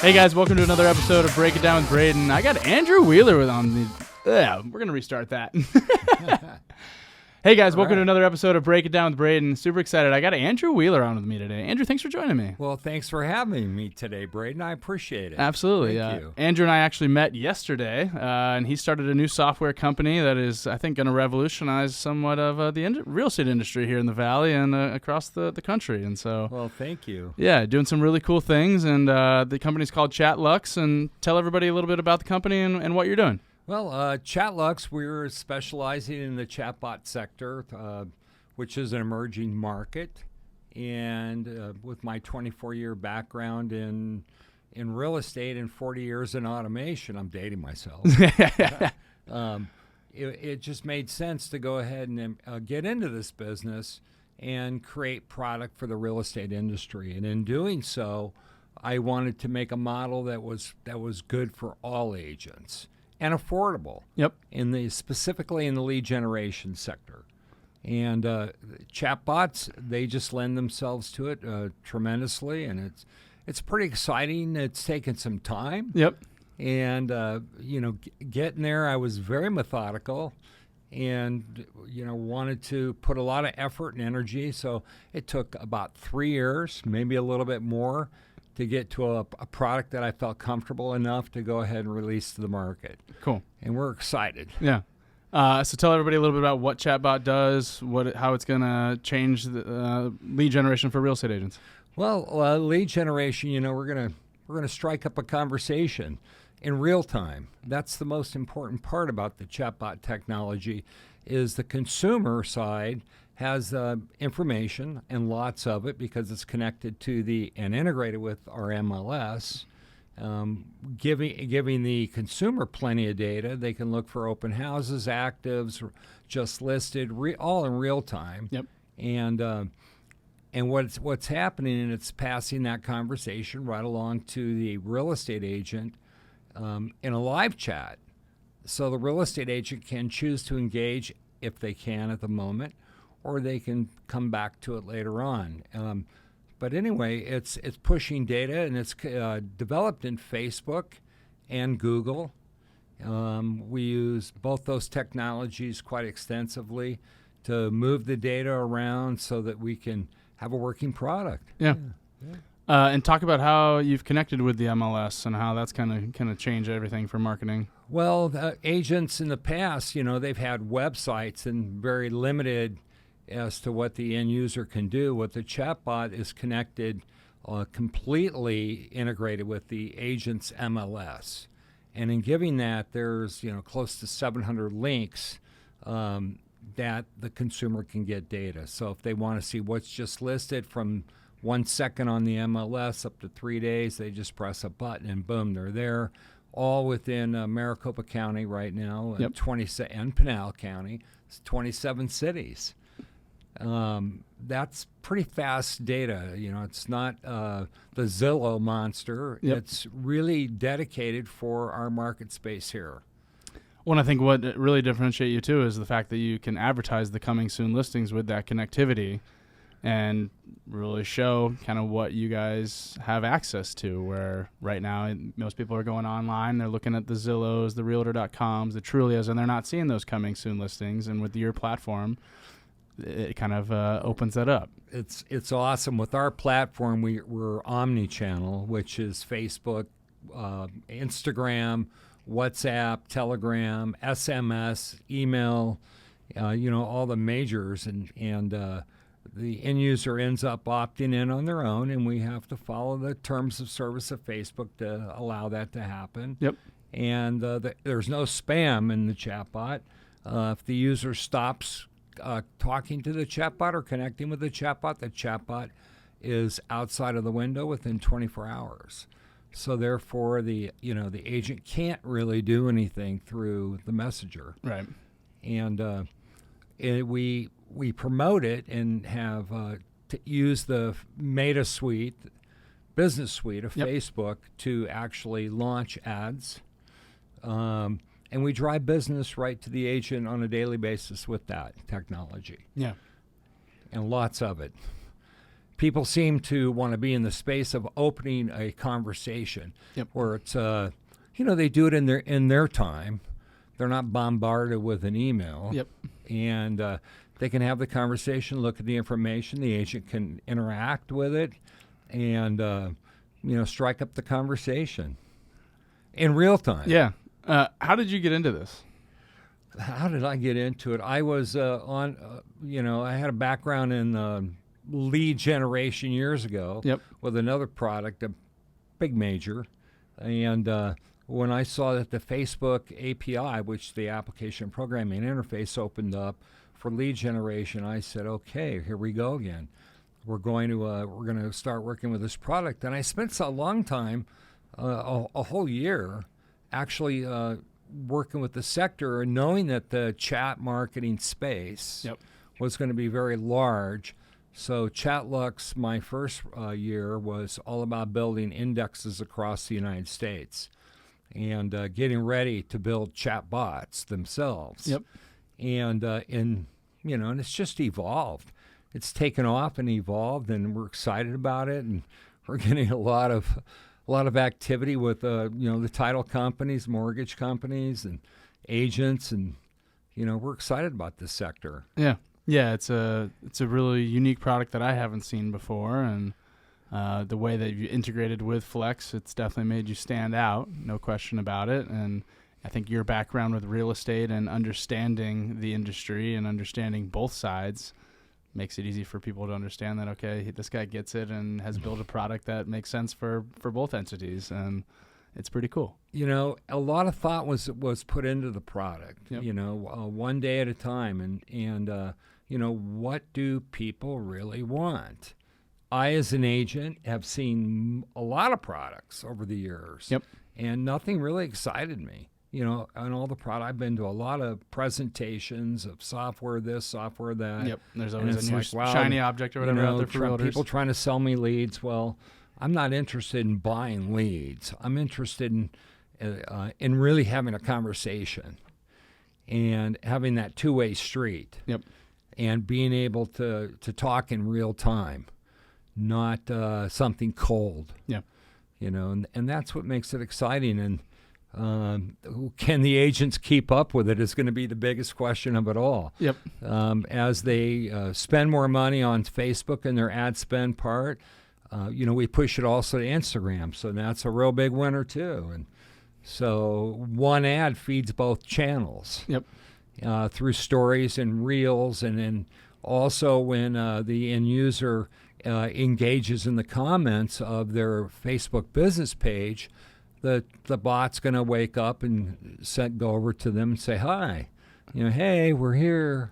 Hey guys, welcome to another episode of Break It Down with Braydon. I got Andrew Wheeler on the. Yeah, we're gonna restart that. Hey guys, welcome to another episode of Break It Down with Braydon. Super excited. I got Andrew Wheeler on with me today. Andrew, thanks for joining me. Well, thanks for having me today, Braydon. I appreciate it. Absolutely. Thank you. Andrew and I actually met yesterday, and he started a new software company that is, I think, going to revolutionize somewhat of the real estate industry here in the Valley and across the country. And so, well, thank you. Yeah, doing some really cool things. And the company's called Chatbot. And tell everybody a little bit about the company and what you're doing. Well, Chatbot, we're specializing in the chatbot sector, which is an emerging market. And with my 24-year background in real estate and 40 years in automation, I'm dating myself. It just made sense to go ahead and get into this business and create product for the real estate industry. And in doing so, I wanted to make a model that was good for all agents and affordable. Yep. Specifically in the lead generation sector. And chatbots, they just lend themselves to it tremendously, and it's pretty exciting. It's taken some time. Yep. And getting there, I was very methodical, and wanted to put a lot of effort and energy. So it took about 3 years, maybe a little bit more, to get to a product that I felt comfortable enough to go ahead and release to the market. Cool. And we're excited. Yeah. So tell everybody a little bit about what Chatbot does, how it's going to change the lead generation for real estate agents. Well, lead generation, we're gonna strike up a conversation in real time. That's the most important part about the chatbot technology, is the consumer side has information, and lots of it, because it's connected to and integrated with our MLS, giving the consumer plenty of data. They can look for open houses, actives, just listed, all in real time. Yep. And what's happening, and it's passing that conversation right along to the real estate agent in a live chat. So the real estate agent can choose to engage if they can at the moment, or they can come back to it later on. But anyway, it's pushing data, and it's developed in Facebook and Google. We use both those technologies quite extensively to move the data around so that we can have a working product. Yeah. And talk about how you've connected with the MLS and how that's kind of changed everything for marketing. Well, agents in the past, they've had websites and very limited as to what the end user can do. What the chatbot is connected, completely integrated with the agent's MLS. And in giving that, there's close to 700 links that the consumer can get data. So if they want to see what's just listed from 1 second on the MLS up to 3 days, they just press a button and boom, they're there. All within Maricopa County right now, yep. And Pinal County. It's 27 cities. That's pretty fast data. It's not the Zillow monster. Yep. It's really dedicated for our market space here. Well, I think what really differentiates you too is the fact that you can advertise the coming soon listings with that connectivity and really show kind of what you guys have access to, where right now most people are going online, they're looking at the Zillows, the Realtor.coms, the Trulias, and they're not seeing those coming soon listings. And with your platform, it kind of opens that up. It's awesome. With our platform, we're omni-channel, which is Facebook, Instagram, WhatsApp, Telegram, SMS, email, all the majors, and the end user ends up opting in on their own, and we have to follow the terms of service of Facebook to allow that to happen. Yep. And there's no spam in the chatbot. If the user stops talking to the chatbot or connecting with the chatbot is outside of the window within 24 hours. So therefore, the agent can't really do anything through the messenger. Right. And we promote it and have to use the Meta Suite, business suite of yep. Facebook to actually launch ads. And we drive business right to the agent on a daily basis with that technology. Yeah. And lots of it. people seem to want to be in the space of opening a conversation, where it's they do it in their time. They're not bombarded with an email, and they can have the conversation, look at the information. The agent can interact with it, and strike up the conversation in real time. Yeah. How did you get into this? How did I get into it? I was I had a background in lead generation years ago with another product, a big major. And when I saw that the Facebook API, which the application programming interface, opened up for lead generation, I said, okay, here we go again. We're going to start working with this product. And I spent a long time, a whole year, actually working with the sector and knowing that the chat marketing space was going to be very large. So ChatLux, my first year, was all about building indexes across the United States and getting ready to build chatbots themselves. And it's just evolved. It's taken off and evolved, and we're excited about it, and we're getting a lot of activity with the title companies, mortgage companies, and agents, and we're excited about this sector. Yeah, it's a really unique product that I haven't seen before, and the way that you integrated with Flex, it's definitely made you stand out, no question about it. And I think your background with real estate and understanding the industry and understanding both sides makes it easy for people to understand that, okay, this guy gets it and has built a product that makes sense for both entities, and it's pretty cool. A lot of thought was put into the product, one day at a time, and what do people really want? I, as an agent, have seen a lot of products over the years, and nothing really excited me. On all the product, I've been to a lot of presentations of software this, software that. There's always a new shiny object or whatever out there for realtors. People trying to sell me leads. Well, I'm not interested in buying leads. I'm interested in really having a conversation and having that two-way street. And being able to talk in real time, not something cold. And that's what makes it exciting. And can the agents keep up with it is going to be the biggest question of it all. As they spend more money on Facebook and their ad spend part, we push it also to Instagram. So that's a real big winner too. And so one ad feeds both channels. Through stories and reels, and then also when the end user engages in the comments of their Facebook business page, the bot's going to wake up and go over to them and say, hi, hey, we're here.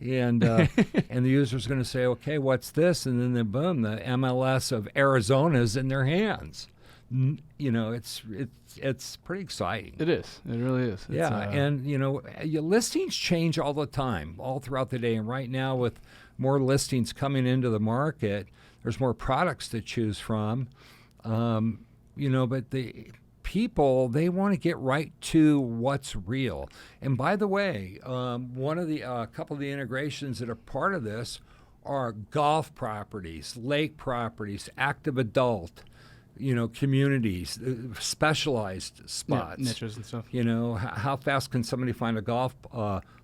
And and the user's going to say, okay, what's this? And then boom, the MLS of Arizona is in their hands. It's pretty exciting. It is. It really is. And your listings change all the time, all throughout the day. And right now, with more listings coming into the market, there's more products to choose from. But the people, they want to get right to what's real. And by the way, one of the couple of the integrations that are part of this are golf properties, lake properties, active adult. Communities, specialized spots. Niches and stuff. How fast can somebody find a golf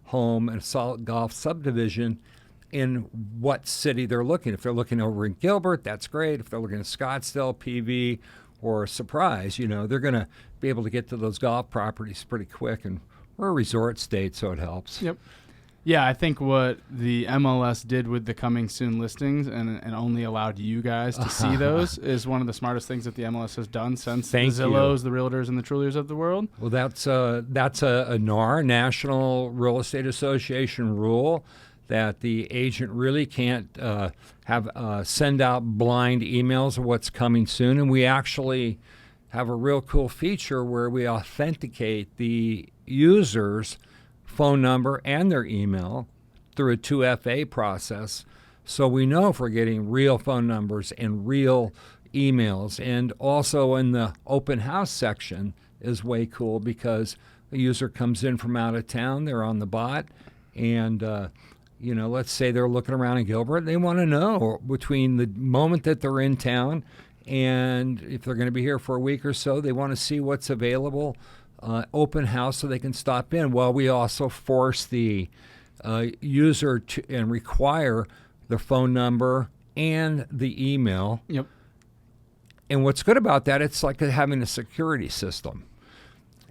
home and a golf subdivision in what city they're looking? If they're looking over in Gilbert, that's great. If they're looking at Scottsdale, PV, or Surprise, they're going to be able to get to those golf properties pretty quick. And we're a resort state, so it helps. Yeah, I think what the MLS did with the coming soon listings and only allowed you guys to see those is one of the smartest things that the MLS has done since the Zillows, the Realtors, and the Truliers of the world. Well, that's a NAR, National Real Estate Association rule, that the agent really can't send out blind emails of what's coming soon. And we actually have a real cool feature where we authenticate the user's phone number and their email through a 2FA process, so we know if we're getting real phone numbers and real emails. And also in the open house section is way cool, because a user comes in from out of town, they're on the bot, and let's say they're looking around in Gilbert. They want to know between the moment that they're in town and if they're going to be here for a week or so, they want to see what's available, open house so they can stop in. Well, we also force the user to and require the phone number and the email. Yep. And what's good about that, it's like having a security system.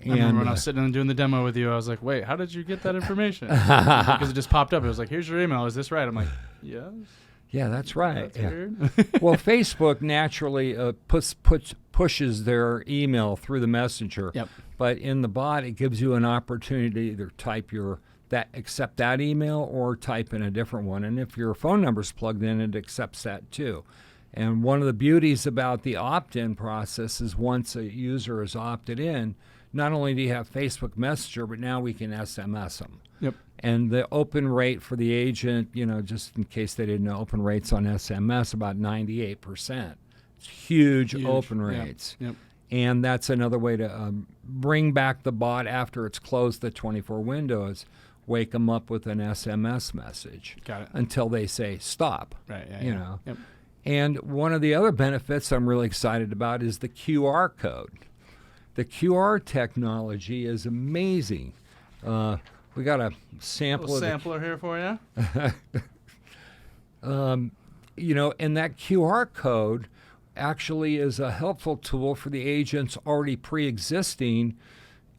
I remember when I was sitting and doing the demo with you, I was like, wait, how did you get that information? Because it just popped up. It was like, here's your email. Is this right? I'm like, yes. Yeah, that's right. That's weird. Well, Facebook naturally pushes their email through the messenger. Yep. But in the bot, it gives you an opportunity to either type accept that email or type in a different one. And if your phone number's plugged in, it accepts that too. And one of the beauties about the opt-in process is once a user is opted in, not only do you have Facebook Messenger, but now we can SMS them. Yep. And the open rate for the agent, just in case they didn't know, open rates on SMS about 98%. It's huge open rates. Yep. And that's another way to bring back the bot after it's closed the 24 windows, wake them up with an SMS message. Got it. Until they say stop. Right. Yeah, you yeah. know. Yep. And one of the other benefits I'm really excited about is the QR code. The QR technology is amazing. We got a sample of sampler here for you. And that QR code actually is a helpful tool for the agent's already pre-existing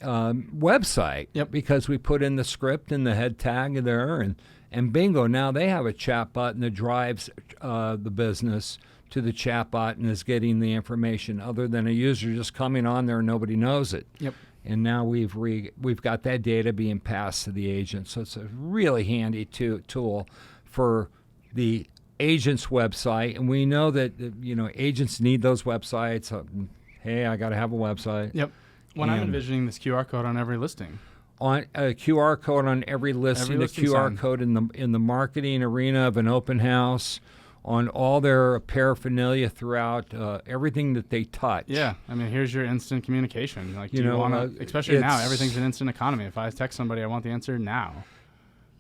website. Yep. Because we put in the script and the head tag there, and bingo, now they have a chat button that drives the business to the chatbot and is getting the information, other than a user just coming on there and nobody knows it. Yep. And now we've got that data being passed to the agent. So it's a really handy tool for the agent's website. And we know that agents need those websites. Hey, I got to have a website. Yep. When I'm envisioning this QR code on every listing. On a QR code on every listing, a QR sign. code in the marketing arena of an open house, on all their paraphernalia throughout everything that they touch. Yeah, I mean, here's your instant communication. Like, You do you know, want to, especially now, it's- everything's an instant economy. If I text somebody, I want the answer now.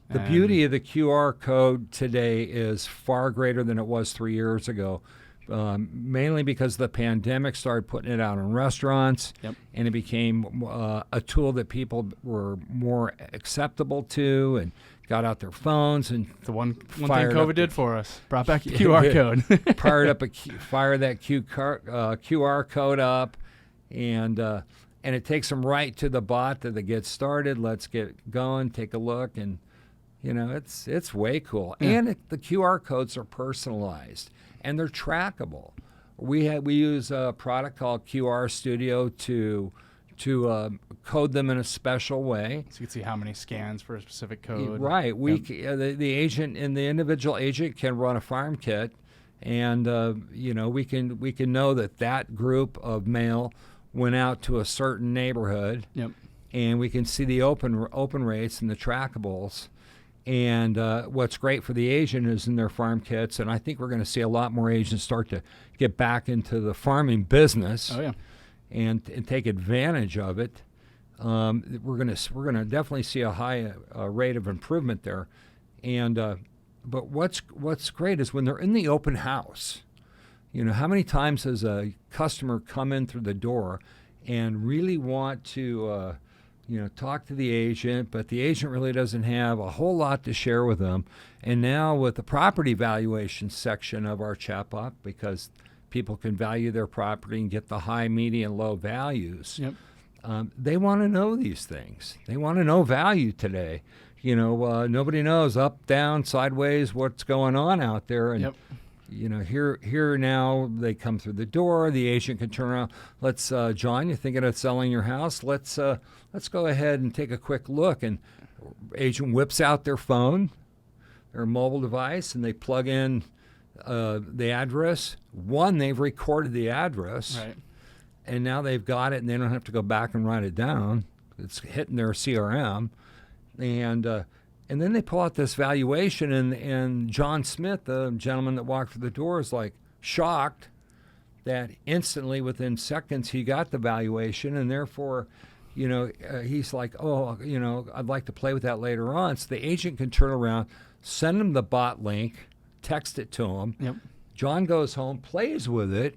The beauty of the QR code today is far greater than it was 3 years ago, mainly because the pandemic started putting it out in restaurants, Yep. and it became a tool that people were more acceptable to and got out their phones and The one thing fired COVID up did for us, brought back the QR code. fire that QR code up, and it takes them right to the bot that they get started. Let's get going, take a look, and it's way cool. Yeah. And the QR codes are personalized and they're trackable. We use a product called QR Studio to code them in a special way. So you can see how many scans for a specific code. Right. Yep. The agent and the individual agent can run a farm kit, and we can know that group of mail went out to a certain neighborhood. Yep. And we can see the open rates and the trackables. And what's great for the agent is in their farm kits, and I think we're going to see a lot more agents start to get back into the farming business. Oh yeah. And take advantage of it. We're gonna definitely see a high rate of improvement there. And but what's great is when they're in the open house. How many times has a customer come in through the door and really want to talk to the agent, but the agent really doesn't have a whole lot to share with them. And now with the property valuation section of our chatbot, because people can value their property and get the high, median, low values. Yep. They want to know these things. They want to know value today. Nobody knows up, down, sideways, what's going on out there. And, Yep. Here now they come through the door. The agent can turn around. Let's, John, you're thinking of selling your house? Let's go ahead and take a quick look. And agent whips out their phone, their mobile device, and they plug in the address. They've recorded the address, Right. and now they've got it, and they don't have to go back and write it down. It's hitting their CRM, and then they pull out this valuation, and John Smith, the gentleman that walked through the door, is like shocked that instantly, within seconds, he got the valuation, and therefore, he's like, oh, I'd like to play with that later on. So the agent can turn around, send him the bot link, text it to him. Yep. John goes home, plays with it,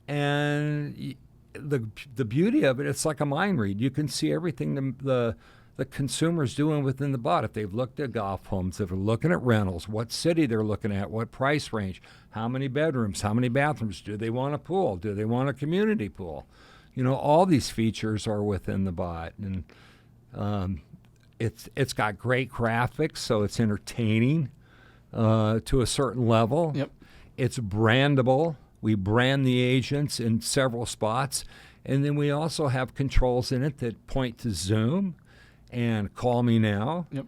and the beauty of it, it's like a mind read. You can see everything the consumer's doing within the bot. If they've looked at golf homes, if they're looking at rentals, what city they're looking at, what price range, how many bedrooms, how many bathrooms, do they want a pool, do they want a community pool? All these features are within the bot, and it's got great graphics, so it's entertaining to a certain level. Yep. It's brandable. We brand the agents in several spots, and then we also have controls in it that point to Zoom and call me now. Yep.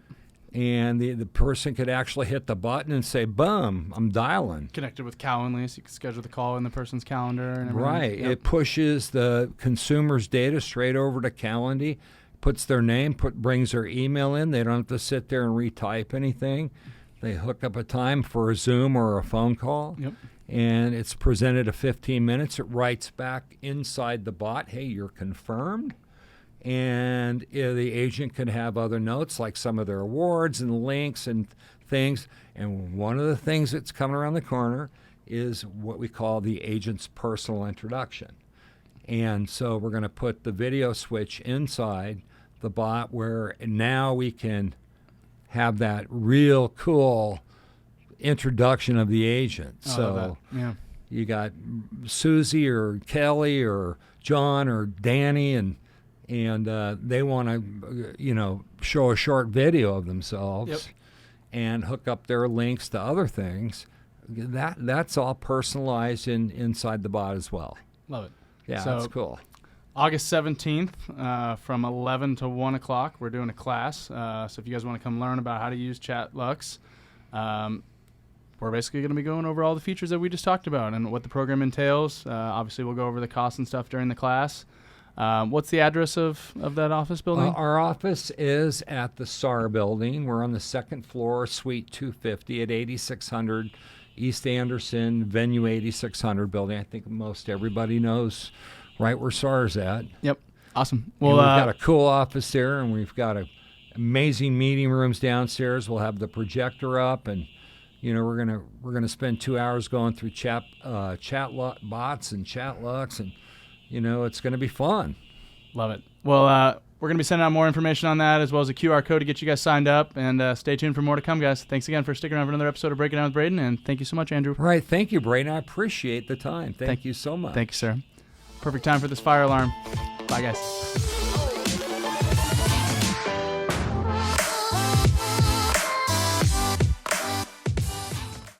And the person could actually hit the button and say, boom, I'm dialing. Connected with Calendly, so you can schedule the call in the person's calendar and everything. Right. Yep. It pushes the consumer's data straight over to Calendly, puts their name, brings their email in. They don't have to sit there and retype anything. They hook up a time for a Zoom or a phone call. Yep. And it's presented at 15 minutes. It writes back inside the bot, hey, you're confirmed. And the agent can have other notes like some of their awards and links and things. And one of the things that's coming around the corner is what we call the agent's personal introduction. And so we're going to put the video switch inside the bot where now we can have that real cool introduction of the agent. So yeah. You got Susie or Kelly or John or Danny, and they want to, show a short video of themselves. Yep. And hook up their links to other things. That's all personalized inside the bot as well. Love it. Yeah, So- that's cool. August 17th from 11 to 1 o'clock, we're doing a class. So if you guys want to come learn about how to use Chatlux, we're basically going to be going over all the features that we just talked about and what the program entails. Obviously, we'll go over the costs and stuff during the class. What's the address of that office building? Our office is at the SAR building. We're on the second floor, Suite 250 at 8600 East Anderson, Venue 8600 building. I think most everybody knows right where SAR's at. Yep. Awesome. Well, Well, we've got a cool office there, and we've got amazing meeting rooms downstairs. We'll have the projector up, and we're gonna spend 2 hours going through chat bots and Chatlux, and it's gonna be fun. love it. Well, we're going to be sending out more information on that as well as a QR code to get you guys signed up. And stay tuned for more to come, guys. Thanks again for sticking around for another episode of Breaking Down with Braydon. And thank you so much, Andrew. All right. Thank you, Braydon. I appreciate the time. Thank you so much. Thank you, sir. Perfect time for this fire alarm. Bye, guys.